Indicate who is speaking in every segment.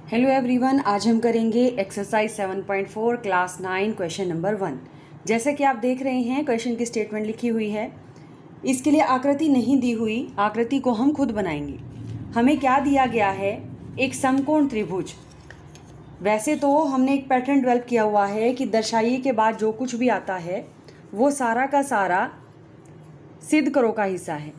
Speaker 1: Hello everyone, आज हम करेंगे एक्सरसाइज 7.4 क्लास 9 क्वेश्चन नंबर 1। जैसे कि आप देख रहे हैं क्वेश्चन की स्टेटमेंट लिखी हुई है। इसके लिए आकृति नहीं दी हुई, आकृति को हम खुद बनाएंगे। हमें क्या दिया गया है? एक समकोण त्रिभुज। वैसे तो हमने एक पैटर्न डेवलप किया हुआ है कि दर्शाइए के बाद जो कुछ भी आता है वो सारा का सारा सिद्ध करो का हिस्सा है,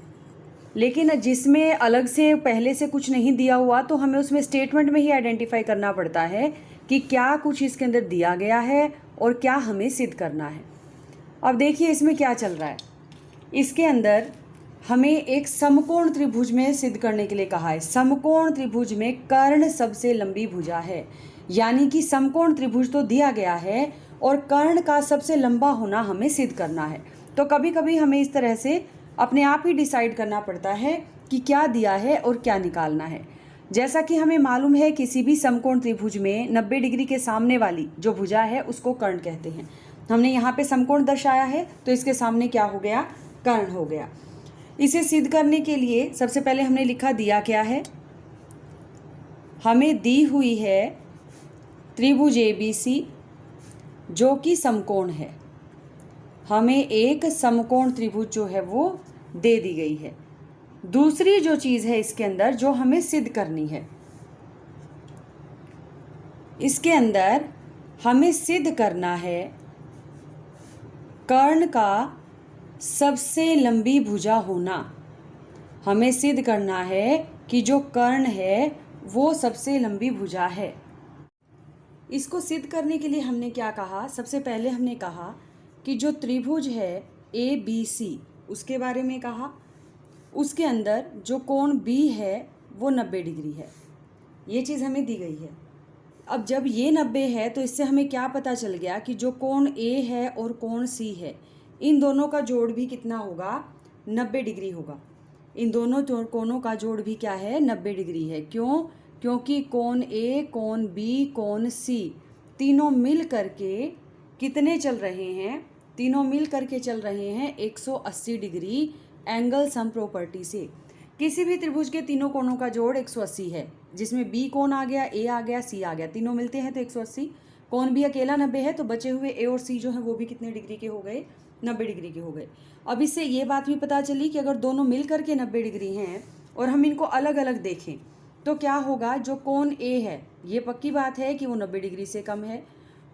Speaker 1: लेकिन जिसमें अलग से पहले से कुछ नहीं दिया हुआ तो हमें उसमें स्टेटमेंट में ही आइडेंटिफाई करना पड़ता है कि क्या कुछ इसके अंदर दिया गया है और क्या हमें सिद्ध करना है। अब देखिए इसमें क्या चल रहा है। इसके अंदर हमें एक समकोण त्रिभुज में सिद्ध करने के लिए कहा है। समकोण त्रिभुज में कर्ण सबसे लंबी भुजा है, यानी कि समकोण त्रिभुज तो दिया गया है और कर्ण का सबसे लंबा होना हमें सिद्ध करना है। तो कभी कभी हमें इस तरह से अपने आप ही डिसाइड करना पड़ता है कि क्या दिया है और क्या निकालना है। जैसा कि हमें मालूम है किसी भी समकोण त्रिभुज में 90 डिग्री के सामने वाली जो भुजा है उसको कर्ण कहते हैं। हमने यहाँ पे समकोण दर्शाया है तो इसके सामने क्या हो गया? कर्ण हो गया। इसे सिद्ध करने के लिए सबसे पहले हमने लिखा दिया क्या है। हमें दी हुई है त्रिभुज ABC जो कि समकोण है। हमें एक समकोण त्रिभुज जो है वो दे दी गई है। दूसरी जो चीज़ है इसके अंदर जो हमें सिद्ध करनी है, इसके अंदर हमें सिद्ध करना है कर्ण का सबसे लंबी भुजा होना। हमें सिद्ध करना है कि जो कर्ण है वो सबसे लंबी भुजा है। इसको सिद्ध करने के लिए हमने क्या कहा? सबसे पहले हमने कहा कि जो त्रिभुज है ABC उसके बारे में कहा। उसके अंदर जो कोण B है वो 90 डिग्री है। ये चीज़ हमें दी गई है। अब जब ये 90 है तो इससे हमें क्या पता चल गया कि जो कोण A है और कोण C है इन दोनों का जोड़ भी कितना होगा? 90 डिग्री होगा। इन दोनों कोणों का जोड़ भी क्या है? 90 डिग्री है। क्यों? क्योंकि कोण A, कोण B, कोण C तीनों मिल करके कितने चल रहे हैं? तीनों मिल करके चल रहे हैं 180 डिग्री एंगल सम प्रॉपर्टी से। किसी भी त्रिभुज के तीनों कोणों का जोड़ 180 है, जिसमें B कोण आ गया, A आ गया, C आ गया, तीनों मिलते हैं तो 180। कोण B अकेला 90 है तो बचे हुए A और C जो है वो भी कितने डिग्री के हो गए? 90 डिग्री के हो गए। अब इससे ये बात भी पता चली कि अगर दोनों मिल करके 90 डिग्री हैं और हम इनको अलग अलग देखें तो क्या होगा? जो कोण A है ये पक्की बात है कि वो 90 डिग्री से कम है,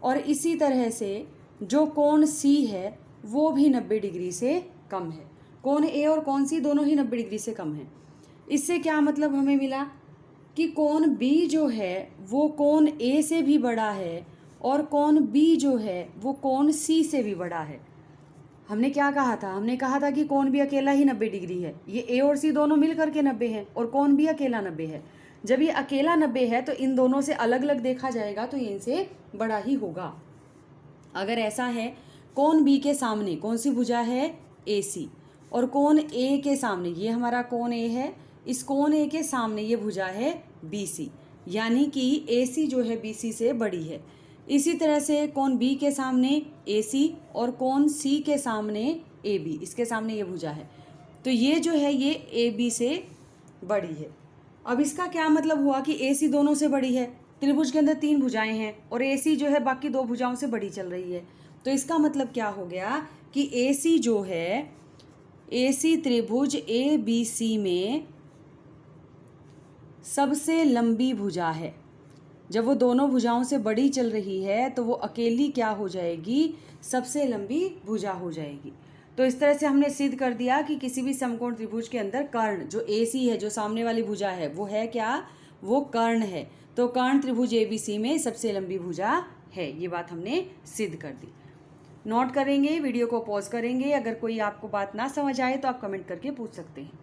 Speaker 1: और इसी तरह से जो कोण C है वो भी 90 डिग्री से कम है। कोण A और कोण C दोनों ही 90 डिग्री से कम है। इससे क्या मतलब हमें मिला कि कोण B जो है वो कोण A से भी बड़ा है और कोण B जो है वो कोण C से भी बड़ा है। हमने क्या कहा था? हमने कहा था कि कोण B अकेला ही 90 डिग्री है। ये A और C दोनों मिल करके 90 है और कोण B अकेला 90 है। जब ये अकेला 90 है तो इन दोनों से अलग अलग देखा जाएगा तो ये इनसे बड़ा ही होगा। अगर ऐसा है, कोण B के सामने कौन सी भुजा है? AC, और कोण A के सामने ये हमारा कोण A है, इस कोण A के सामने ये भुजा है BC, यानी कि AC जो है BC से बड़ी है। इसी तरह से कोण B के सामने AC और कोण C के सामने AB, इसके सामने ये भुजा है तो ये जो है ये AB से बड़ी है। अब इसका क्या मतलब हुआ कि AC दोनों से बड़ी है। त्रिभुज के अंदर 3 भुजाएं हैं और AC जो है बाकी 2 भुजाओं से बड़ी चल रही है। तो इसका मतलब क्या हो गया कि AC जो है, AC त्रिभुज ABC में सबसे लंबी भुजा है। जब वो दोनों भुजाओं से बड़ी चल रही है तो वो अकेली क्या हो जाएगी? सबसे लंबी भुजा हो जाएगी। तो इस तरह से हमने सिद्ध कर दिया कि किसी भी समकोण त्रिभुज के अंदर कर्ण जो AC है, जो सामने वाली भुजा है, वो है क्या? वो कर्ण है। तो कर्ण त्रिभुज ABC में सबसे लंबी भुजा है। ये बात हमने सिद्ध कर दी। नोट करेंगे, वीडियो को पॉज करेंगे। अगर कोई आपको बात ना समझ आए तो आप कमेंट करके पूछ सकते हैं।